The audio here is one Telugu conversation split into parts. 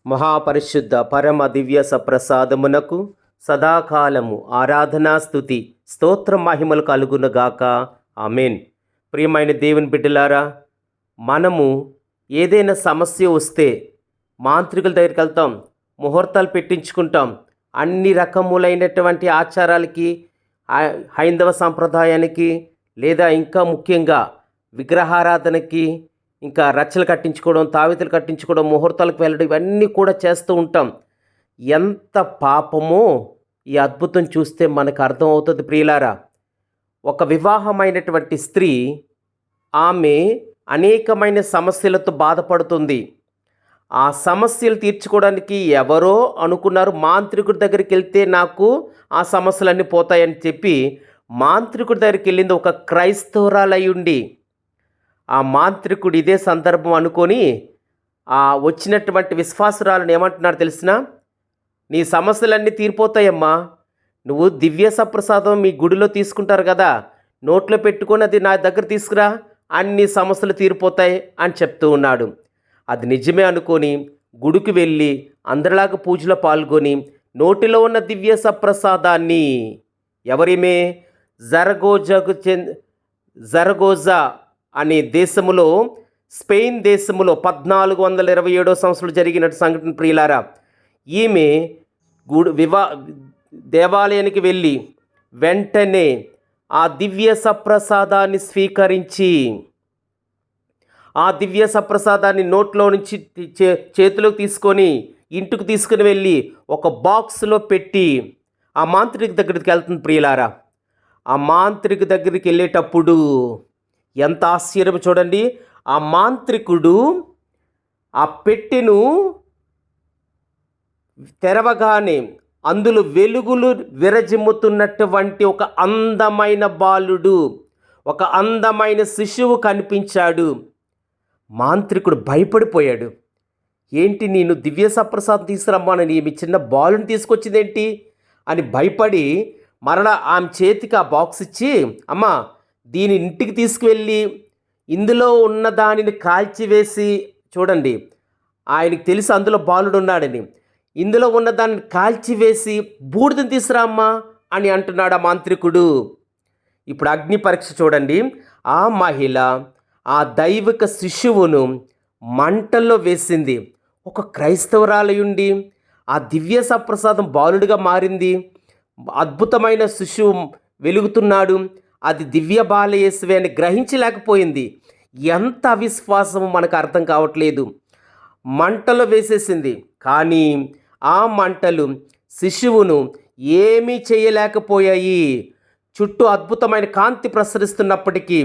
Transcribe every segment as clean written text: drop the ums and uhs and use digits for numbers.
మహాపరిశుద్ధ పరమ దివ్య సప్రసాదమునకు సదాకాలము ఆరాధనా స్తుతి స్తోత్రం మహిమలు కలుగునుగాక. ఆమెన్. ప్రియమైన దేవుని బిడ్డలారా, మనము ఏదైనా సమస్య వస్తే మాంత్రికుల దగ్గరికి వెళ్తాం, ముహూర్తాలు పెట్టించుకుంటాం. అన్ని రకములైనటువంటి ఆచారాలకి, హైందవ సాంప్రదాయానికి, లేదా ఇంకా ముఖ్యంగా విగ్రహారాధనకి, ఇంకా రచ్చలు కట్టించుకోవడం, తావితులు కట్టించుకోవడం, ముహూర్తాలకు వెళ్ళడం, ఇవన్నీ కూడా చేస్తూ ఉంటాం. ఎంత పాపమో ఈ అద్భుతం చూస్తే మనకు అర్థమవుతుంది ప్రియులారా. ఒక వివాహమైనటువంటి స్త్రీ, ఆమె అనేకమైన సమస్యలతో బాధపడుతుంది. ఆ సమస్యలు తీర్చుకోవడానికి ఎవరో అనుకున్నారు, మాంత్రికుడి దగ్గరికి వెళ్తే నాకు ఆ సమస్యలన్నీ పోతాయని చెప్పి మాంత్రికుడి దగ్గరికి వెళ్ళింది ఒక క్రైస్తవురాలై ఉండి. ఆ మాంత్రికుడు ఇదే సందర్భం అనుకొని ఆ వచ్చినటువంటి విశ్వాసురాలను ఏమంటున్నారు తెలిసిన, నీ సమస్యలన్నీ తీరిపోతాయమ్మా, నువ్వు దివ్య సప్రసాదం మీ గుడిలో తీసుకుంటారు కదా, నోట్లో పెట్టుకొని అది నా దగ్గర తీసుకురా, అన్ని సమస్యలు తీరిపోతాయి అని చెప్తూ ఉన్నాడు. అది నిజమే అనుకొని గుడికి వెళ్ళి అందరిలాగా పూజలో పాల్గొని నోటిలో ఉన్న దివ్య సప్రసాదాన్ని ఎవరిమే జరగోజా అనే దేశములో, స్పెయిన్ దేశములో 1427 సంవత్సరాలు జరిగిన సంఘటన ప్రియులారా. ఈమె దేవాలయానికి వెళ్ళి వెంటనే ఆ దివ్య సప్రసాదాన్ని స్వీకరించి, ఆ దివ్య సప్రసాదాన్ని నోట్లో నుంచి చేతిలోకి తీసుకొని ఇంటికి తీసుకుని వెళ్ళి ఒక బాక్స్లో పెట్టి ఆ మాంత్రిక దగ్గరికి వెళ్తుంది ప్రియులారా. ఆ మాంత్రిక దగ్గరికి వెళ్ళేటప్పుడు ఎంత ఆశ్చర్యం చూడండి. ఆ మాంత్రికుడు ఆ పెట్టెను తెరవగానే అందులో వెలుగులు విరజిమ్ముతున్నటువంటి ఒక అందమైన బాలుడు, ఒక అందమైన శిశువు కనిపించాడు. మాంత్రికుడు భయపడిపోయాడు. ఏంటి, నేను దివ్య సప్రసాదం తీసుకురమ్మానని మీ చిన్న బాలుని తీసుకొచ్చిందేంటి అని భయపడి మరలా ఆమె చేతికి ఆ బాక్స్ ఇచ్చి, అమ్మా దీని ఇంటికి తీసుకువెళ్ళి ఇందులో ఉన్న దానిని కాల్చివేసి, చూడండి ఆయనకి తెలిసి అందులో బాలుడు ఉన్నాడని, ఇందులో ఉన్న దానిని కాల్చివేసి బూడిదని తీసుకురామ్మా అని అంటున్నాడు ఆ మాంత్రికుడు. ఇప్పుడు అగ్ని పరీక్ష చూడండి. ఆ మహిళ ఆ దైవిక శిశువును మంటల్లో వేసింది. ఒక క్రైస్తవురాలయుండి ఆ దివ్య సప్రసాదం బాలుడిగా మారింది. అద్భుతమైన శిశువు వెలుగుతున్నాడు, అది దివ్య బాలయేసువే అని గ్రహించలేకపోయింది. ఎంత అవిశ్వాసము మనకు అర్థం కావట్లేదు. మంటలో వేసేసింది, కానీ ఆ మంటలు శిశువును ఏమీ చేయలేకపోయాయి. చుట్టూ అద్భుతమైన కాంతి ప్రసరిస్తున్నప్పటికీ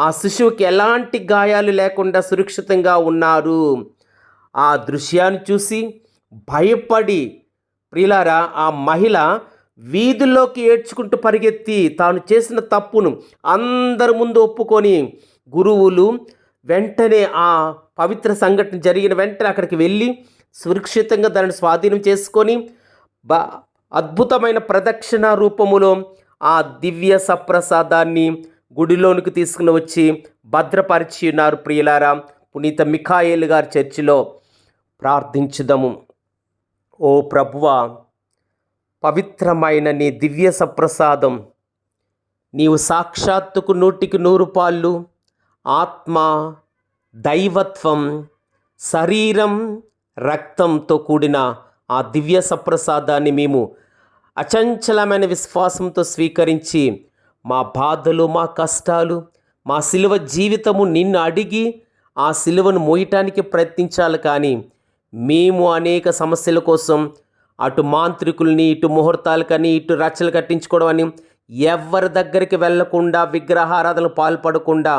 ఆ శిశువుకి ఎలాంటి గాయాలు లేకుండా సురక్షితంగా ఉన్నారు. ఆ దృశ్యాన్ని చూసి భయపడి ప్రియులారా, ఆ మహిళ వీధుల్లోకి ఏడ్చుకుంటూ పరిగెత్తి తాను చేసిన తప్పును అందరి ముందు ఒప్పుకొని, గురువులు వెంటనే ఆ పవిత్ర సంఘటన జరిగిన వెంటనే అక్కడికి వెళ్ళి సురక్షితంగా దానిని స్వాధీనం చేసుకొని అద్భుతమైన ప్రదక్షిణ రూపములో ఆ దివ్య సప్రసాదాన్ని గుడిలోనికి తీసుకుని వచ్చి భద్రపరిచి ఉన్నారు ప్రియులారా. పునీత మిఖాయేలు గారి చర్చిలో ప్రార్థించుదాము. ఓ ప్రభువా, పవిత్రమైన నీ దివ్య సప్రసాదం నీవు సాక్షాత్తుకు 100కి 100 ఆత్మ, దైవత్వం, శరీరం, రక్తంతో కూడిన ఆ దివ్య సప్రసాదాన్ని మేము అచంచలమైన విశ్వాసంతో స్వీకరించి మా బాధలు, మా కష్టాలు, మా సిలువ జీవితము నిన్ను అడిగి ఆ సిలువను మోయటానికి ప్రయత్నించాలి. కానీ మేము అనేక సమస్యల కోసం అటు మాంత్రికుల్ని, ఇటు ముహూర్తాలకని, ఇటు రచ్చలు కట్టించుకోవడం అని ఎవరి దగ్గరికి వెళ్లకుండా, విగ్రహారాధనలు పాల్పడకుండా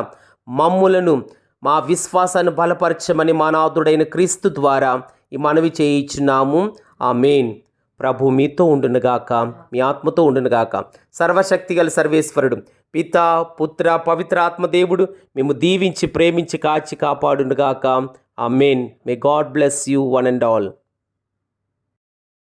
మమ్ములను, మా విశ్వాసాన్ని బలపరచమని మా నాథుడైన క్రీస్తు ద్వారా ఈ మనవి చేయించున్నాము. ఆమేన్. ప్రభు మీతో ఉండునుగాక, మీ ఆత్మతో ఉండునుగాక. సర్వశక్తిగల సర్వేశ్వరుడు పిత, పుత్ర, పవిత్ర ఆత్మదేవుడు మేము దీవించి, ప్రేమించి, కాచి, కాపాడునుగాక. Amen. May God bless you one and all.